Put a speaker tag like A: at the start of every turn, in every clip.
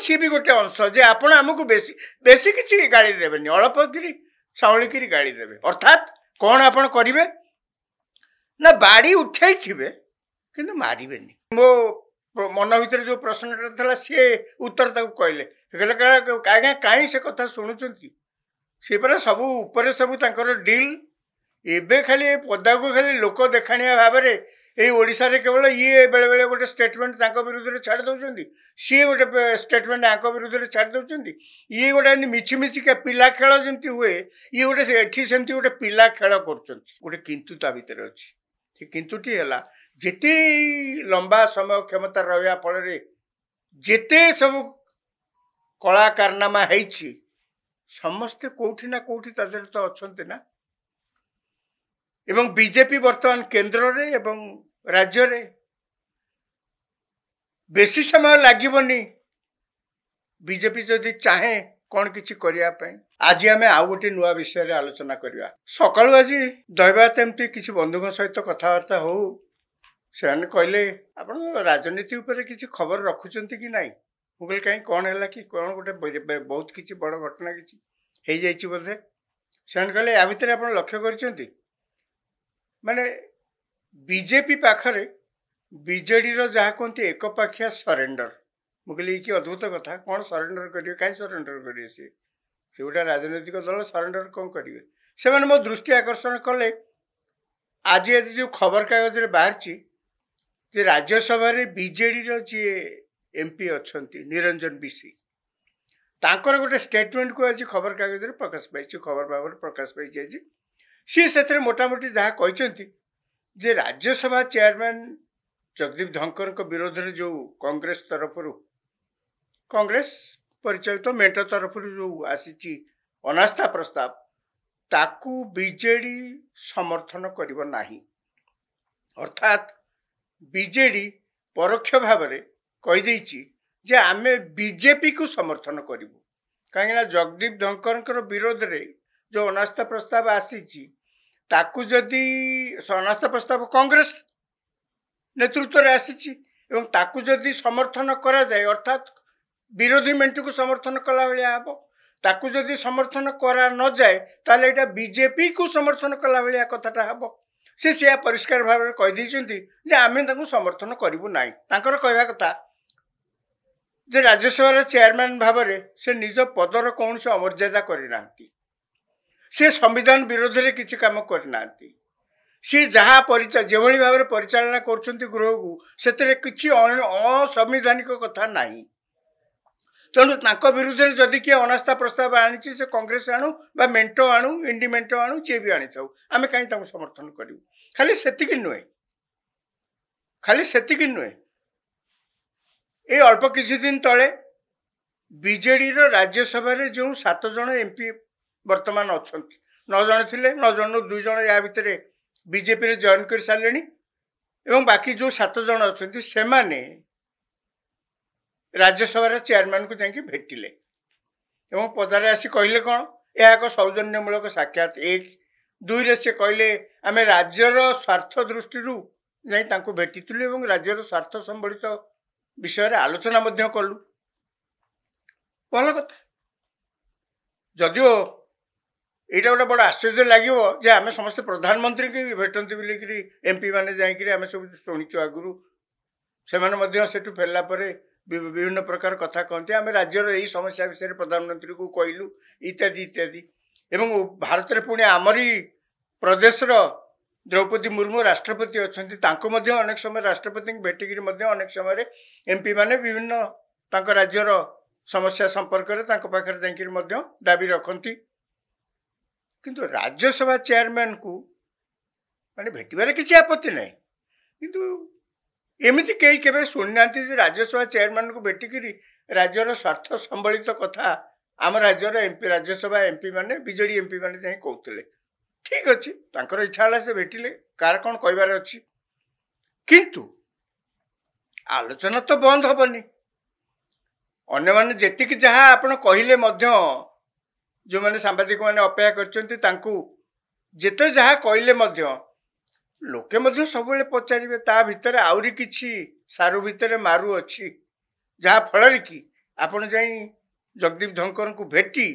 A: सी भी गोटे अंश जे आपण आमको बेसी बेसी किसी गाड़ी देवेनि अल्प कि साउलिकी गाड़ी देवे अर्थात कौन आपण करेंगे ना बाड़ी उठे कि मारे मो मन भर जो प्रश्नटा था सी उत्तर कहले कहले कहीं से कथा शुणुंट सी पर सब उपरे सब डील एबे खाली पदा को खाली लोक देखाणिया भाव में ये ओडिशा रे केवल ये बेले बेले गोटे स्टेटमेंट विरुद्ध में छाड़ दौरान सी गोटे स्टेटमेंट आंक विरुद्ध में छाड़ दौरान ये गोटे मिछि मिछिका पिला खेल जमी हुए ये गोटे एठी सेमती गोटे पिला खेल कर किंतु ता भीतर अच्छी किंतुटी है जेते लंबा समय क्षमता रहा फल जेते सब कला कारनामा है समस्ते कोठी ना कोठी तादेर तो अच्छे ना एवं बीजेपी वर्तमान केंद्र रे एवं राज्य रे बेसी समय लगनी बीजेपी जदि चाहे कौन किसी करने आज आम आउ गोटे नुआ विषय आलोचना करवा सकालू आज दैवात एमती किसी बंधुओं सहित कथबार्ता हो से कहले आप राजनीति उपर किसी खबर रखुंट कि ना मुझे कहीं कौन है कि कौन गोटे बहुत किसी बड़ घटना किसी हो बोधे से कहले या भितर आप लक्ष्य कर माने बीजेपी पाखरे बीजेडी जहाँ कहते एकपाखिया सरेंडर मुझे कि अद्भुत कथा कौन सरेंडर करेंगे कहीं सरेंडर करेंगे सी गोटे राजनैतिक दल सरेंडर कौन करेंगे से मैंने मो दृष्टि आकर्षण कले आज आज जो खबर कागज रे बाहर राज्यसभा बीजेडी जी एमपी अच्छा निरंजन बिशी तांकर गोटे स्टेटमेंट को आज खबर कागज रे प्रकाश पाई खबर भाव प्रकाश पाई आज सी से मोटामोटी जहाँ कहते जे राज्यसभा चेयरमैन जगदीप धनखर विरोध में जो कांग्रेस तरफ कांग्रेस परिचालित मेंट तरफ जो आसी अनास्था प्रस्ताव ताकू बीजेडी समर्थन करिबो नाही अर्थात बीजेडी परोक्ष भाव में कहीदेची जे आमे बीजेपी को समर्थन करिबो कहीं जगदीप धनखर विरोध में जो अनास्था प्रस्ताव आसी ताकू जदि अनास्था प्रस्ताव कांग्रेस नेतृत्व रे आसी ताकू जदि समर्थन करा जाए अर्थात विरोधी मेंट को समर्थन कला भाया हम ताकू जदि समर्थन करा न जाए ताले एटा बीजेपी को समर्थन कला भाया कथाटा हम से परिष्कार भाव में कहीदे आम समर्थन करूँ ना कहवा कथा जे राज्यसभा चेयरमैन भाव में से निज पदर कौन से अमर्यादा करना से संविधान विरोध में किसी काम करना सी जहाँ जो भाव में परिचालना कर गृह को से किसी असंवैधानिक कथा ना तेणु विरुद्ध में जदि किए अनास्था प्रस्ताव आनी से कांग्रेस आणु बा मेंट आणु इंडी मेंट आणु जी भी आनी था आम कहीं समर्थन करूँ खाली सेतिक नुहे ये अल्प किसी दिन तले बीजेडी राज्यसभा जो 7 जन एमपी वर्तमान अच्छा 9 जन थे 9 जन 2 जन या भितर बीजेपी जॉइन कर सारे एवं बाकी जो 7 जन अच्छा से राज्यसभा चेयरमैन को जाकि भेटिले एवं पदारे आसी कहले कौन यह एक सौजन्यमूलक साक्षात 1 2 रे से कहले आम राज्यर स्वार्थ दृष्टि जा भेटिलु राज्यर स्वार्थ संबलित विषय आलोचना कलु भल कथा जदिओ यहाँ गोटे बड़ आश्चर्य लगे आम समस्त प्रधानमंत्री की भेटती बोलिकी एमपी मैंने जाम सब शुणुचु आगु से फेरला विभिन्न प्रकार कथा कहते आम राज्यर यही समस्या विषय प्रधानमंत्री को कहलु इत्यादि इत्यादि एवं भारत में पुणी आमरी प्रदेशर द्रौपदी मुर्मू राष्ट्रपति अच्छा अनेक समय राष्ट्रपति भेटिकी अनेक समय एमपी माने विभिन्न राज्यर समस्या संपर्क में दाबी रखती किंतु राज्यसभा चेयरमैन को माने भेटबार किसी आपत्ति ना किंतु एमती कई के शुणी ना राज्यसभा चेयरमैन को भेटिकी राज्यर स्वार्थ संबलित कथा आम राज्यर एमपी राज्यसभा एमपी माने बीजेडी एमपी माने जाई कहते ठीक अच्छे इच्छा है से भेटिले कार कौन कहबार अच्छी किंतु आलोचना तो बंद हेनी अन्य माने जेतिक जहाँ आपण कहले जो मैंने सांबादिक मैंने अपेक्षा करते जहाँ कहले लोके सब पचारे ता भितर आहरी किछि सारू भितर मारू अच्छी जहाँ फल कि आपण जाई जगदीप धनकर को भेटी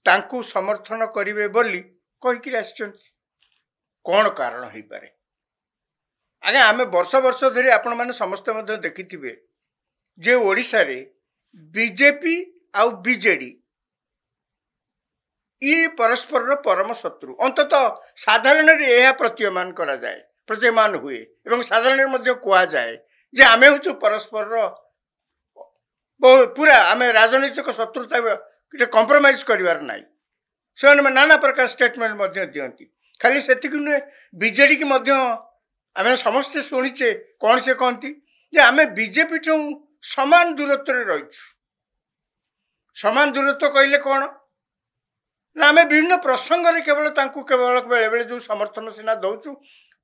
A: तांकू समर्थन करिवे बोली कहिकिर आछंती कौन कारण हो पारे आगे आमे वर्ष वर्ष धरी आपण माने समस्त मध्य देखिथिबे जे ओडिसा रे बीजेपी आउ बीजेडी ये परस्पर रो परम शत्रु अंतत साधारण रे यह प्रतीयमान करा जाए प्रतीयमान हुए एवं साधारण मध्य कुआ जाए जे आमे हुचु परस्पर रो पूरा आमे राजनीतिक शत्रुता कॉम्प्रोमाइज करिवार नाही से नाना प्रकार स्टेटमेंट मध्य दियंती खाली सेति नुहे बीजेडी की मध्य आमे समस्ते शुणीचे कौन से कहती जे आमे बीजेपी ठू समान दूरत्व रे रहिछु समान दूरत्व कहले कौन ना आमे विभिन्न प्रसंग रे केवल बेले बेले जो समर्थन सीना दौचु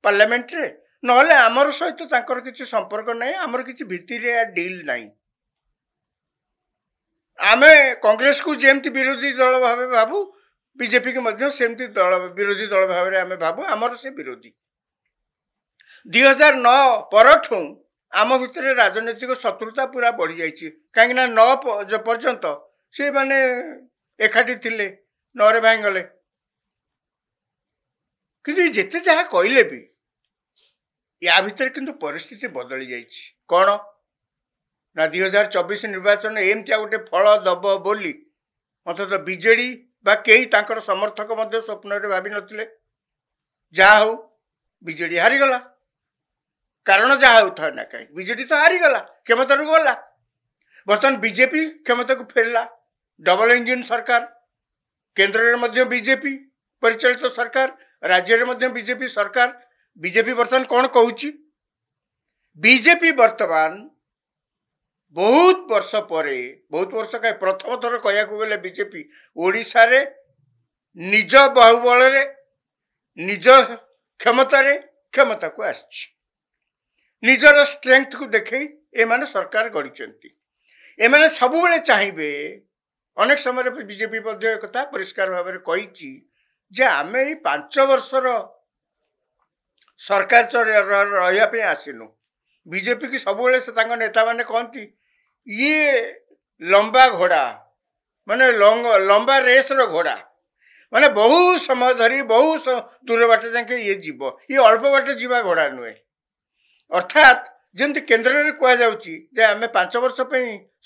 A: पार्लियामेंट रे नहले आमर सहित तांकर किछि संपर्क नाही आमर किछि भितिरे डील नाही आमे कांग्रेस को जेमती विरोधी दल भावे भाबू बीजेपी के मध्य सेमती दल विरोधी दल भावे आमे भाबू आमर से विरोधी 2009 परठू आम भितर राजनीतिक शत्रुता पूरा बढ़ी जाइए कहीं 9 पर्यंत से माने एकाठी थिले नरे भांगले कि जेते जहाँ कहले भी या भितर किंतु परिस्थिति बदली जाइए कौन ना 2024 निर्वाचन एमती गोटे फल दब बोली अंततः बीजेडी बा कई तांकर समर्थक मध्य स्वप्न रे भाभी नथिले जहा हो बीजेडी हारीगला कारण जहा होता ना कहीं बीजेडी तो हारीगला क्षमता रू गला बर्तमान बीजेपी क्षमता को फेरला डबल इंजिन सरकार केंद्र रे मध्य बीजेपी परिचालित सरकार राज्य रे मध्य बीजेपी सरकार बीजेपी बर्तमान कौन कहूची बीजेपी वर्तमान बहुत वर्ष परे बहुत वर्ष कहीं प्रथम थर कहया गले बीजेपी ओडिशा रे निज बाहुबल रे निज क्षमता को आछि निजर स्ट्रेंथ को देखे एमाने सरकार गढ़ी एमाने सब बेले चाहिए अनेक समय बीजेपी कथा परिष्कार भाव में कही जे आमे 5 वर्षर सरकार रही आसीनु बीजेपी की सब बेले से नेता माने कहती ये लंबा घोड़ा माने लंबा रेस रो घोड़ा माने बहुत समय धरी बहुत दूर बाट जाके ये जीव ये अल्प बाट जीवा घोड़ा नुहे अर्थात जमती केन्द्र में कहुच्छी आम 5 वर्ष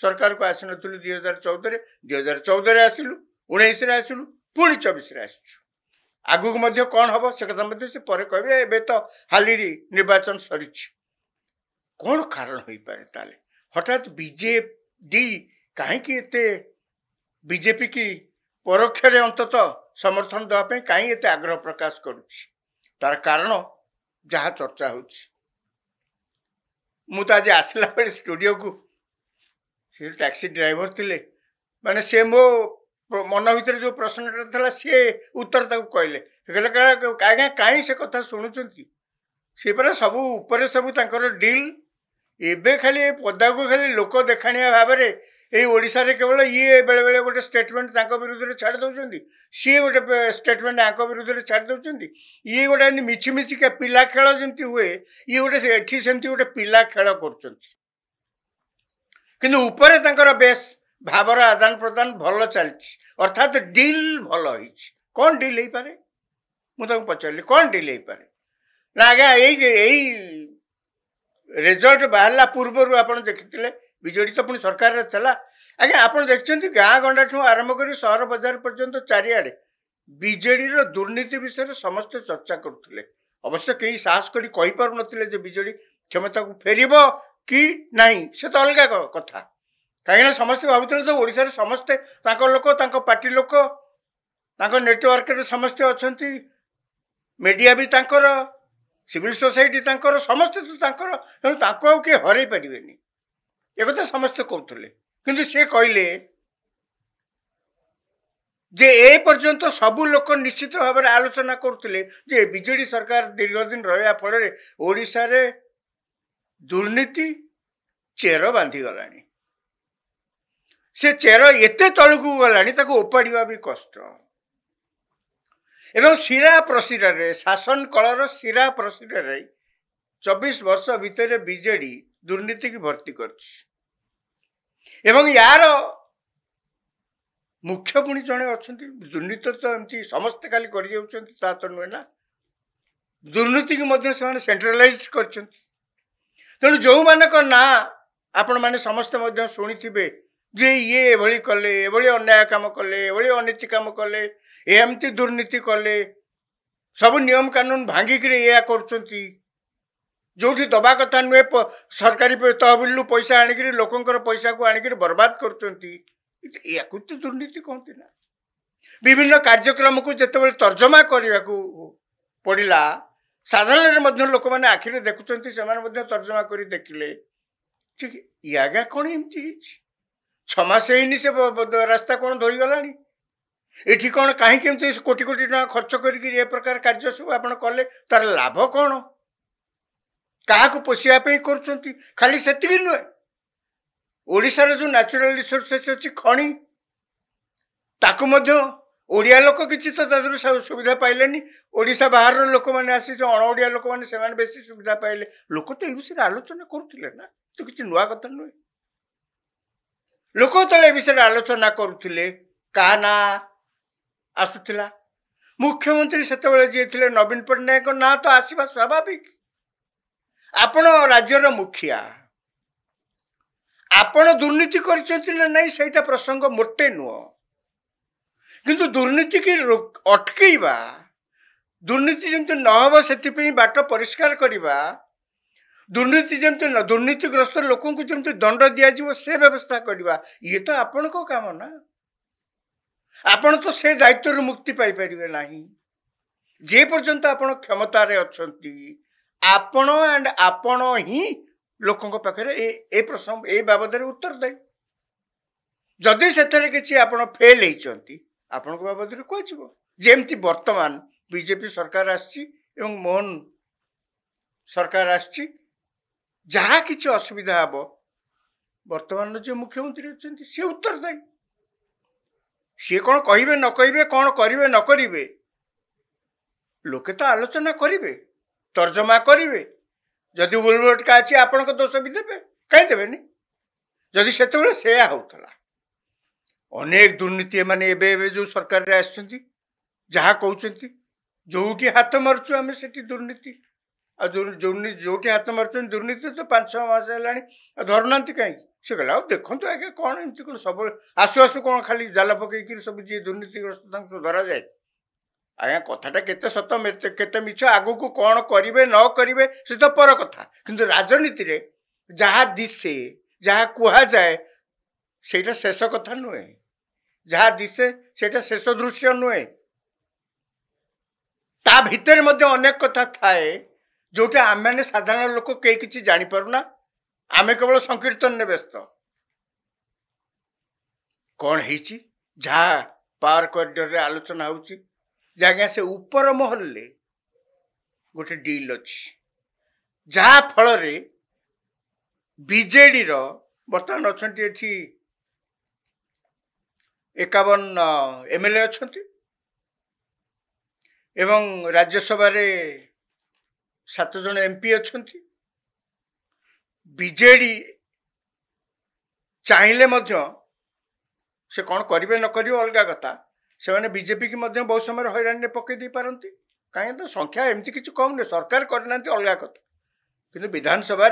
A: सरकार को आसी नु 2014 आसिलु 19 आसिलु पुणी 24 आसु आगु मध्य कौन हम से कथा से पर कहे एबे तो हाली निर्वाचन सरी कौन कारण हो पाए ताले हठात बीजेडी कहीं बीजेपी की परोक्ष अंतत समर्थन देवाई कहीं एत आग्रह प्रकाश करुच्ची तार कारण जहाँ चर्चा होची मुझे आज आसला बेले स्टूडियो को से टैक्सी ड्राइवर थिले माने से मो मन भीतर जो प्रश्न था सी उत्तर ताको कहले आज्ञा कहीं से कथा शुणुंट सी पर सबू उपरे सबू तांकर डील एबे खाली पदा को खाली लोक देखाणिया भाव में ये ओडिशा रे केवल ये बेले बेले गोटे स्टेटमेंट तांको विरुद्ध रे छाड़ दउछंती सी गोटे स्टेटमेंट आंको विरुद्ध रे छाड़ दउछंती ये गोटे मिछि मिछि के पिला खेल जेमती हुए ये गोटे एठी सेमती गोटे पिला खेल करछंती किंतु ऊपर तांकर बेस भावर आदान प्रदान भल चलछि अर्थात डील भल होइछि कौन डील हे पारे मु ताको पचारली कौन डील हे पारे ना आज्ञा एई रिजल्ट बाहरला पूर्व आपन देखिथिले बीजेडी तो पुणी सरकार रे थला आज्ञा आपन देखछंती गाँ गंडा ठू आरंभ करी शहर बाजार पर्यंत चारिआडे बीजेडी रो दुर्नीति विषय समस्त चर्चा करुले अवश्य कई साहस करी कहि पारु नथिले जे बीजेडी क्षमता को फेरिबो कि नहीं से तो अलग कथा कहीं समस्ते भावुले तो ओडिशा रे समस्ते तांको लोक तांको पार्टी लोक तांको नेटवर्क रे समस्ते अछंती मीडिया भी तांकर सिविल सोसाइटी तांकर समस्ते तो तांकर तांको के हरै परिबेनी एक कथा समस्ते कहते किंतु से कहले जे ए पर्यंत सबू लोक निश्चित भाव में आलोचना करते जे बीजेडी सरकार दीर्घ दिन रहा फल ओडिशा रे दुर्नीति चेर बांधी गलानी से चेर एते तलकू गलानी ताको उपाड़िबा भी कष्ट एवं शिरा प्रशिरा रे शासन कलर शिरा प्रशिरा रे 24 वर्ष भितर बीजेडी दुर्नीति की भर्ती करछि ଏବଂ यार मुख्य पुणी जड़े अच्छा दुर्नीति तो एमती समस्ते खाली कर तो नुहे ना दुर्नीति की सेंट्रलाइज कर तेणु जो मानक ना आपण मैंने समस्ते शुणी जे ये एभली कले एभली अन्याय काम कले एभली अनीति काम कले एमती दुर्नीति कले सब नियम कानून भांगिक या कर जो दबा कथा नुहे सरकारी तहबिल पैसा आणिक लोकंर पैसा को आणिक बर्बाद कर दुर्नीति कहती ना विभिन्न कार्यक्रम को जिते तर्जमा करने को पड़ा साधारण लोक मैंने आखिरे देखुं से तर्जमा कर देखिले ठीक ये आज्ञा कौन एमती 6 मास से रास्ता कौन धोईगला ये कौन कहीं कोटी कोटी टका खर्च कर प्रकार कार्य सब आप कले तार लाभ कौन क्या पोषापी कर खाली से नुहे ओडिशार जो नेचुरल रिसोर्सेस अच्छी खणी ताकू ओडिया लोक किसी तो तादर सुविधा पाइले ओडिशा बाहर लोक मैंने आसी जो अणओडिया लोक मैंने बेसी सुविधा पाइले लोक तो ये विषय आलोचना करुले ना तो किसी नुआ कथा नुहे लोक तो विषय आलोचना करुले क्या ना आसुला मुख्यमंत्री से जी थे नवीन पट्टनायक ना तो आसवा स्वाभाविक आपण राज्यर मुखिया आपण दुर्नीति कर प्रसंग मोटे नुह किंतु दुर्नीति की अटकईवा दुर्नीति जमती नहब से बाट परिष्कार करवा दुर्नीति जमती दुर्नीतिग्रस्त लोक जमती दंड दिज्व से व्यवस्था करवा ये तो आपण को काम ना आपण तो से दायित्व मुक्ति पाई परिबे नाही जे पर्यंत आपण क्षमतार अछंती आपण एंड आपण ही लोकों पाखे ए प्रसंग ए बाबद उत्तर दे जदि से किसी आपण फेल होती आपण बाबद कह जमती वर्तमान बीजेपी सरकार आसी मोहन सरकार आसी जहाँ किसी असुविधा हम वर्तमान जो मुख्यमंत्री अच्छा सी उत्तर दे सी कौन कहे न कहे कौन करेंगे न करेंगे लोके तो आलोचना करेंगे तर्जमा करेंगे जदि उलटका अच्छी आपण दोष भी देवे कहीं देवेनि जदि से होता अनेक दुर्नीति मैंने जो सरकार जहाँ कहते जो हाथ मार्चु आम से दुर्नीति जो हाथ मार्च दुर्नीति तो 5-6 मास है धरुना कहीं से कहला देखो आज्ञा कौन एमती कौन सब आसु आसु कौन खाली जाल पकईक सब जी दुर्नीतिग्रस्त धरा जाए आज्ञा कथाटा केते सत केते मिछ आगु को कौन करेंगे न करेंगे से तो पर कथा किंतु राजनीति रे जहाँ दिशे जहाँ कह जाए सेटा शेष कथा नुहे जहाँ दिशे सेटा शेष दृश्य नुहे ता भितर मध्य अनेक कथा थाए जोटा आम मैंने साधारण लोक कई किसी जानीपारूना आमे केवल संकीर्तन ने व्यस्त कौन है जहाँ पावर कॉरिडोर आलोचना होची जगह से ऊपर महल ले गोटे डील अच्छी जहाँ फल बीजेडी बर्तमान अच्छा 51 एमएलए अच्छा एवं राज्यसभा 7 जन एमपी अच्छा बीजेडी चाहिए से कौन करेंगे न करेंगे अलग कथा से मैंने बीजेपी की बहुत समय हैरान पकई पारती कहीं तो संख्या एमती किसी कम नहीं सरकार करना अलग कथा किंतु विधानसभा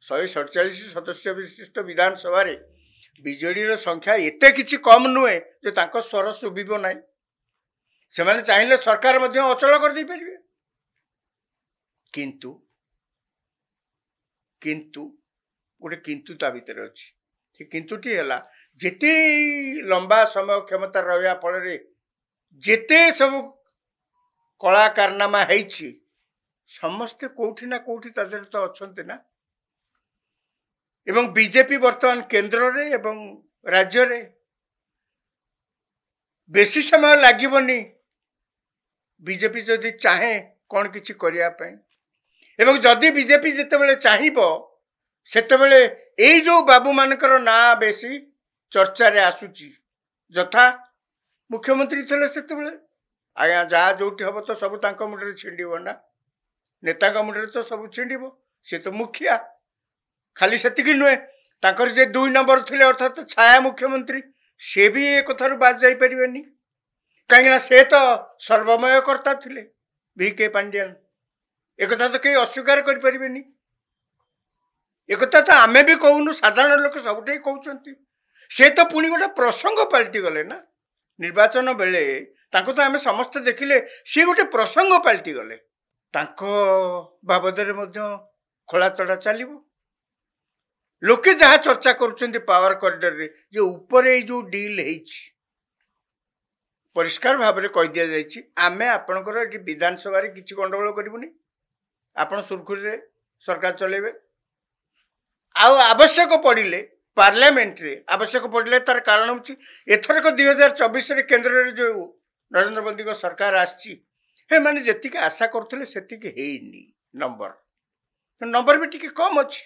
A: 147 सदस्य विशिष्ट विधानसभा बीजेडी संख्या एते किसी कम नुहे जो तांको स्वर शुभिब ना से मैंने चाहिए सरकार अचल कर दे पारे किंतु किंतु गोटे किंतु ता भीतर अच्छी किंतुटी है जेते लंबा समय क्षमता रहा फल जेते सब कला कारनामा है समस्ते कोठी ना कोठी तादेर तो अच्छा ना एवं बीजेपी वर्तमान केंद्र रे एवं राज्य रे बेसी समय लगनी बीजेपी जदि चाहे कौन किसी करने एवं जदि बीजेपी जिते चाहिए सेतेबेले एई जो बाबू मानकर ना बेसी चर्चा रे आसुची जथा मुख्यमंत्री थे से आज्ञा जहाँ जो हम तो सब मुंडे छिंडब ना नेता मुंडे तो सब छिंडब सी तो मुखिया खाली से नुहे तांकर जे 2 नंबर थिले अर्थात छाया मुख्यमंत्री से भी एक कथारू बाज जाई परिबेनी कहीं से तो सर्वमय कर्ता थिले VK पांड्यान एक कथा तो कहीं अस्वीकार कर परिबेनी एक कथा तो आमे भी कहूनु साधारण लोक सबुठे कहउचंती से तो पुणी गोटे प्रसंग पलटि गले ना निर्वाचन बेले तांको तो आमे समस्त देखिले सी गोटे प्रसंग पलटि गले तांको बाबदरे मध्य खोला तड़ा चलिबो लोके जहाँ चर्चा करुछंती पावर कॉरिडोर रे जे ऊपर जो डील हेछि परिष्कार भाव में कह दि जाइए आमे आपणकर ये विधानसभा रे किछि गंडगोल करिबुनी आपण सुरखुरी रे सरकार चलेबे आवश्यक पड़िले पार्लियामेंट रे आवश्यक पड़िले तार कारण होछि एथरक 2024 रे केंद्र रे जो नरेंद्र मोदी को सरकार आछि हे माने जेतिक आशा करथले सेतिक हेइनी नंबर भी टिके कम अछि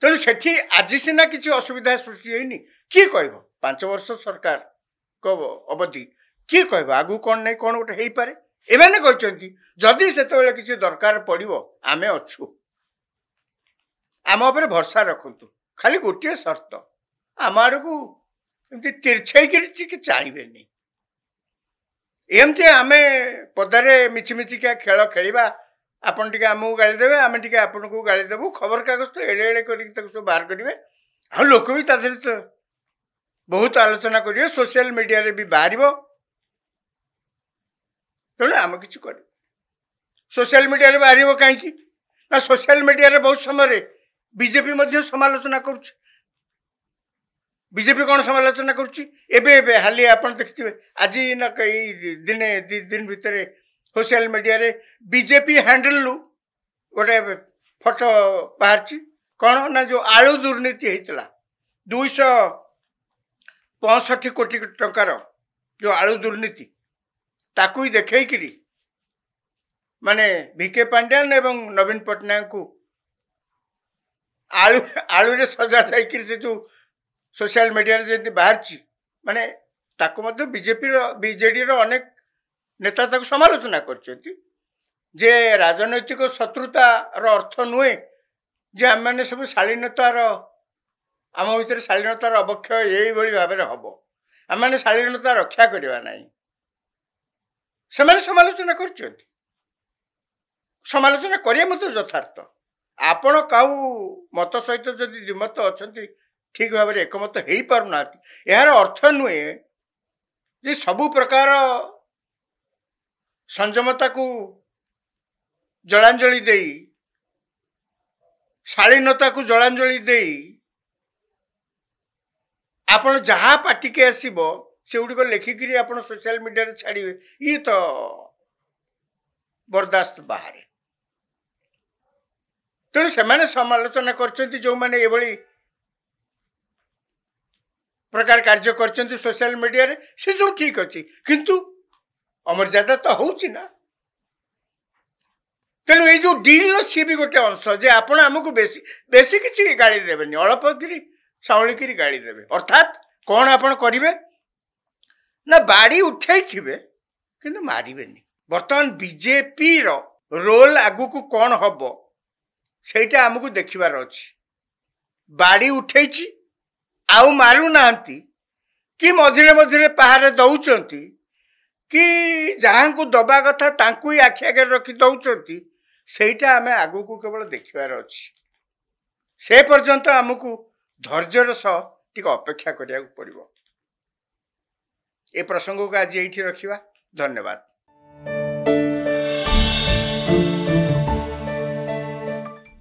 A: तेणु सेठी आज सीना किसी असुविधा सृष्टि होनी किए कह 5 वर्ष सरकार को अवधि किए कह आगु कौन नहीं कौन गोटे हो पारे एमाने कहते जदि से किसी दरकार पड़ो आमे अच्छु आम उपर भरसा रखु खाली गोटे सर्त आम आड़ को तिरछे चाहिए एमती आम पदारे मिछिमिछिका खेल खेलिबा आपन टिके आमको गाड़ी देवे आम टिके आपन को गाड़ी देवु खबर कागज तो एड़े एड़े कर सब बाहर करेंगे आ लोक भी ताधर तो बहुत आलोचना करेंगे सोशल मीडिया रे भी बाहर तेणु आम कि कर सोशल मीडिया रे बाहर कहीं ना सोशल मीडिया रे बहुत समय बीजेपी समालोचना करुच्ची बीजेपी कौन समालोचना करुच्ची हाली आप देखिए आज ना कई दिने 2 दिन भितर सोशल मीडिया रे बीजेपी हैंडल गोटे फोटो बाहर कौन ना जो आलू दुर्नीति होता 265 कोटी टंकार जो आलू दुर्नीति ताकू ही देखी माने VK पांड्यान एवं नवीन पट्टनायक को आलू आलू रे सजा जाइए से जो सोशल मीडिया रे जति बाहर माने ताकू मध्य बीजेडी रो अनेक नेता ताकू समालोचना करछंती जे राजनैतिक शत्रुतार अर्थ नुहे जे आम मैंने सब शालीनतार आम भर शालीनतार अवक्षय यही भाव में हम आम मैंने शालीनता रक्षा करवा ना से समालोचना करछंती समालोचना करिया मत यथार्थ आपण काउ मत सहित जदि द्विमत अछंती ठीक भाव में एकमत हो पारना यार अर्थ नुहे जे सबु प्रकार संयमता को जलांजलि देई शालीनता को जलांजलि देई आपण जहाँ पार्टी के आसीबो से गुड़िक लेखिकी आप सोशल मीडिया रे छाड़िए ये तो बर्दाश्त बाहर तेणु से समालोचना करछंती जो माने एभली प्रकार कार्य करछंती सोशल मीडिया रे से सब ठीक अच्छी किंतु अमर्यादा तो होची ना तेणु ये जो डील सी भी गोटे अंश जे आपण आमको बेसी बेसी किसी गाड़ी देवेनि अल्प करी साउलिक गाड़ी देवे अर्थात कौन आपण करिवे ना बाड़ी उठाई थिबे किंतु मारिबेनि वर्तमान बीजेपी रो रोल आगु को कौन हबो सेटा आमको देखिबार अछि बाड़ी उठेछि आउ मारू नांती कि मझिरे मझिरे पहारे दउचंती कि जहाँ को दबा कथा तांकु ही आखि आगे रखी दउचंती सेटा आमे आगु को केवल देखिबार अछि से पर्यंत आमको धैर्यर सह टिके अपेक्षा करिया पड़िबो ए प्रसंग को आज एठी रखिबा धन्यवाद।